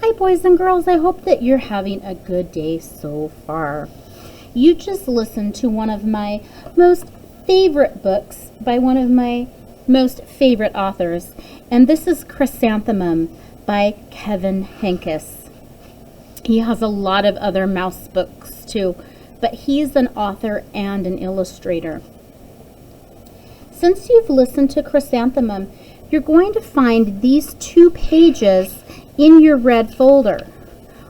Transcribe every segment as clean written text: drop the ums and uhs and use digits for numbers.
Hi boys and girls, I hope that you're having a good day so far. You just listened to one of my most favorite books by one of my most favorite authors, and this is Chrysanthemum by Kevin Henkes. He has a lot of other mouse books too, but he's an author and an illustrator. Since you've listened to Chrysanthemum, you're going to find these 2 pages in your red folder.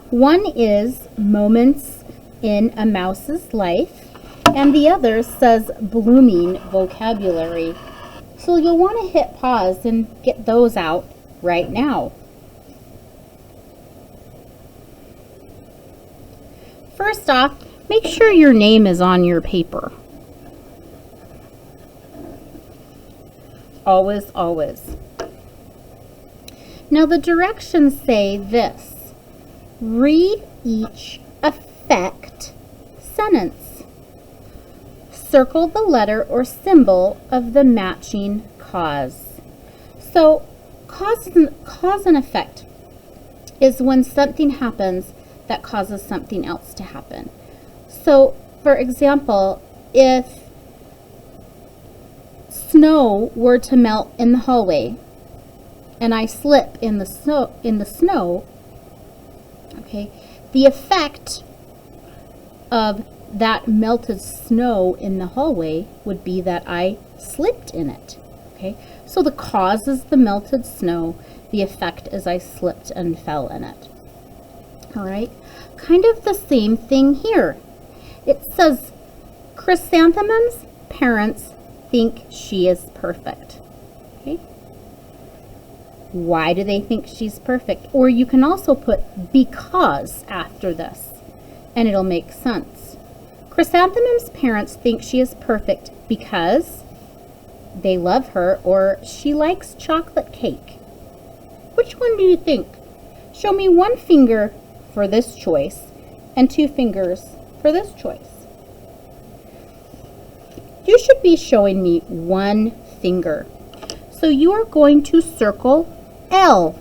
One is Moments in a Mouse's Life, and the other says Blooming Vocabulary. So you'll want to hit pause and get those out right now. First off, make sure your name is on your paper. Always, always. Now the directions say this: read each affect sentence. Circle the letter or symbol of the matching cause. So cause and effect is when something happens that causes something else to happen. So for example, if snow were to melt in the hallway, and I slip in the snow, okay, the effect of that melted snow in the hallway would be that I slipped in it, okay? So the cause is the melted snow, the effect is I slipped and fell in it. All right, kind of the same thing here. It says, Chrysanthemum's parents think she is perfect, okay? Why do they think she's perfect? Or you can also put because after this, and it'll make sense. Chrysanthemum's parents think she is perfect because they love her, or she likes chocolate cake. Which one do you think? Show me 1 finger for this choice and 2 fingers for this choice. You should be showing me 1 finger. So you are going to circle L.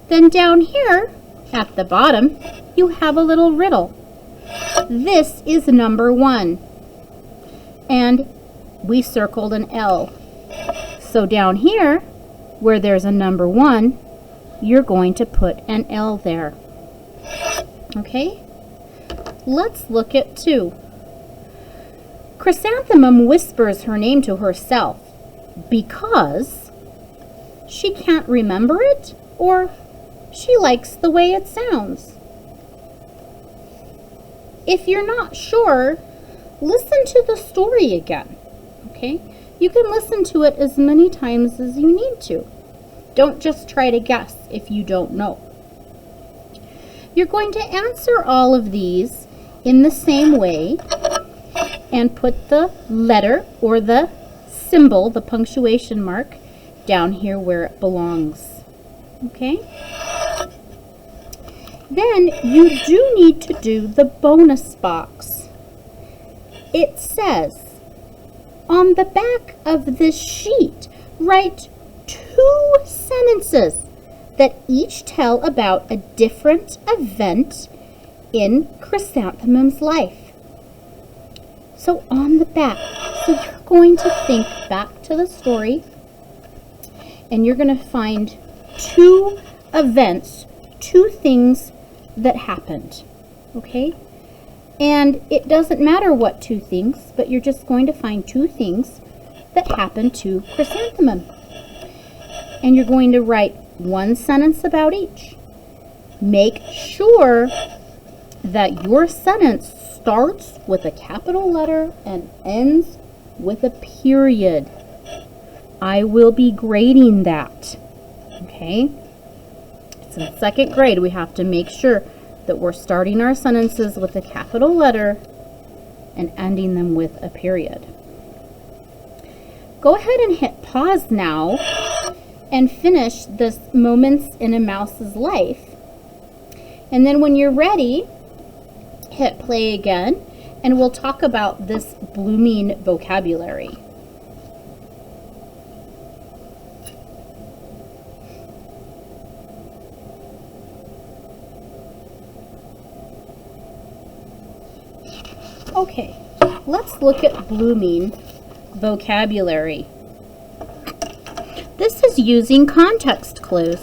Then down here at the bottom, you have a little riddle. This is number 1. And we circled an L. So down here, where there's a number 1, you're going to put an L there. Okay? Let's look at 2. Chrysanthemum whispers her name to herself because she can't remember it, or she likes the way it sounds. If you're not sure, listen to the story again, okay? You can listen to it as many times as you need to. Don't just try to guess if you don't know. You're going to answer all of these in the same way and put the letter or the symbol, the punctuation mark, down here where it belongs. Okay? Then you do need to do the bonus box. It says, on the back of this sheet, write 2 sentences that each tell about a different event in Chrysanthemum's life. So on the back, so you're going to think back to the story, and you're going to find 2 events, 2 things that happened, okay? And it doesn't matter what 2 things, but you're just going to find 2 things that happened to Chrysanthemum. And you're going to write 1 sentence about each. Make sure that your sentence starts with a capital letter and ends with a period. I will be grading that, okay? It's in 2nd grade. We have to make sure that we're starting our sentences with a capital letter and ending them with a period. Go ahead and hit pause now and finish this Moments in a Mouse's Life. And then when you're ready, hit play again, and we'll talk about this blooming vocabulary. Okay, let's look at blooming vocabulary. This is using context clues.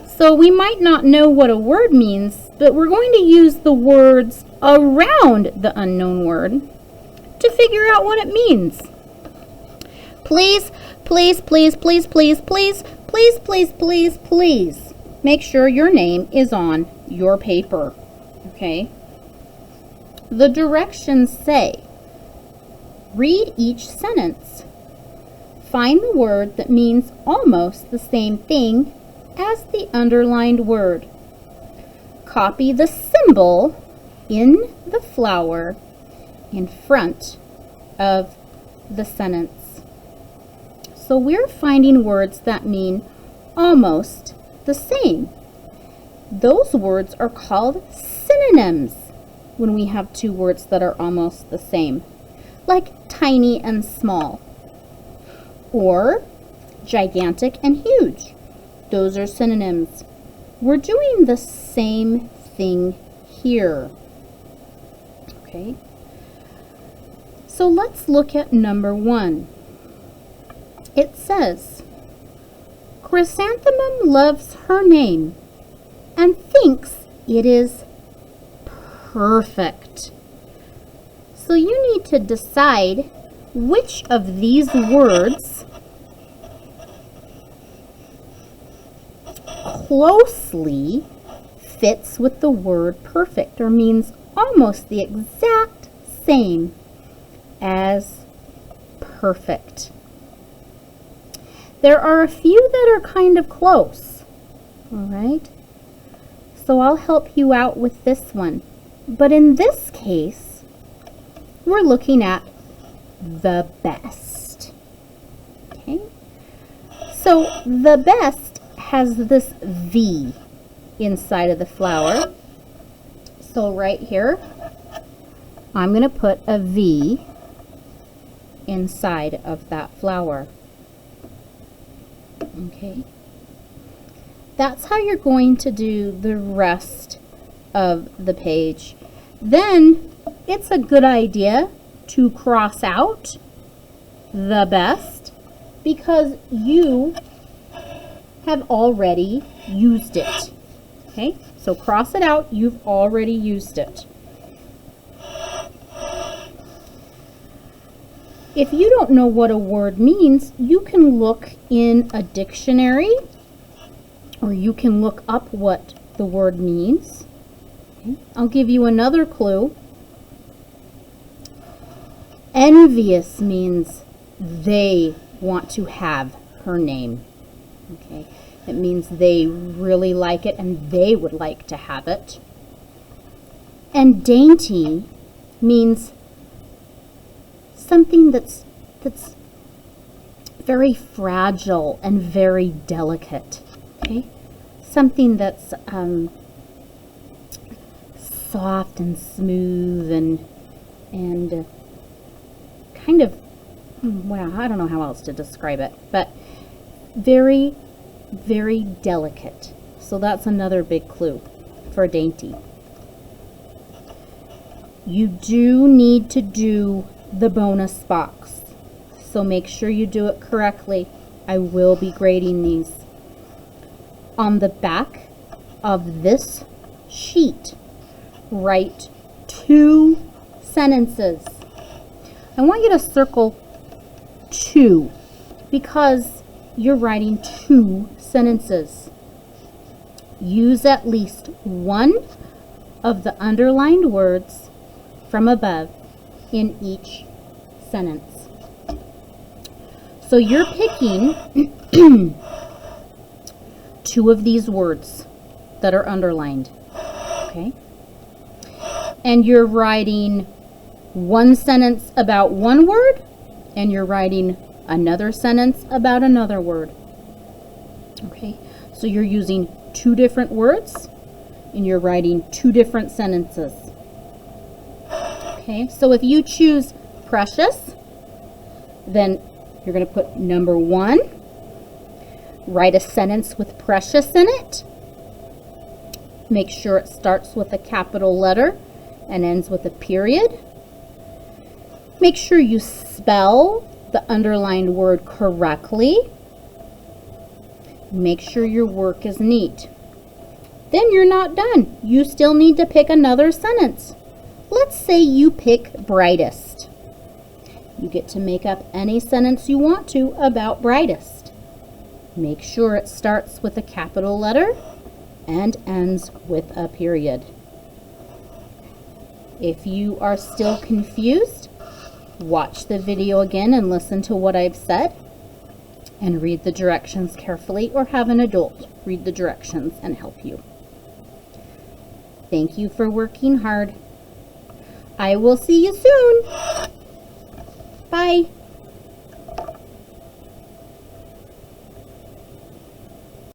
So we might not know what a word means, but we're going to use the words around the unknown word to figure out what it means. Please, please, please, please, please, please, please, please, please, please make sure your name is on your paper. Okay? The directions say, read each sentence. Find the word that means almost the same thing as the underlined word. Copy the symbol in the flower in front of the sentence. So we're finding words that mean almost the same. Those words are called synonyms when we have two words that are almost the same, like tiny and small, or gigantic and huge. Those are synonyms. We're doing the same thing here. Okay? So let's look at number 1. It says, Chrysanthemum loves her name and thinks it is perfect. So you need to decide which of these words closely fits with the word perfect, or means almost the exact same as perfect. There are a few that are kind of close, all right? So I'll help you out with this one. But in this case, we're looking at the best. Okay? So the best has this V inside of the flower. So right here, I'm going to put a V inside of that flower. Okay? That's how you're going to do the rest of the page. Then it's a good idea to cross out the best because you have already used it. Okay, so cross it out, you've already used it. If you don't know what a word means, you can look in a dictionary or you can look up what the word means. Okay. I'll give you another clue. Envious means they want to have her name. Okay. It means they really like it and they would like to have it. And dainty means something that's very fragile and very delicate. Okay? Something that's soft and smooth and kind of, well, I don't know how else to describe it, but very, very delicate. So that's another big clue for dainty. You do need to do the bonus box, so make sure you do it correctly. I will be grading these. On the back of this sheet, write 2 sentences. I want you to circle 2 because you're writing 2 sentences. Use at least one of the underlined words from above in each sentence. So you're picking 2 of these words that are underlined, okay? And you're writing one sentence about one word, and you're writing another sentence about another word, okay? So you're using 2 different words, and you're writing 2 different sentences. Okay, so if you choose precious, then you're going to put number 1. Write a sentence with precious in it. Make sure it starts with a capital letter and ends with a period. Make sure you spell the underlined word correctly. Make sure your work is neat. Then you're not done. You still need to pick another sentence. Let's say you pick brightest. You get to make up any sentence you want to about brightest. Make sure it starts with a capital letter and ends with a period. If you are still confused, watch the video again and listen to what I've said, and read the directions carefully, or have an adult read the directions and help you. Thank you for working hard. I will see you soon. Bye.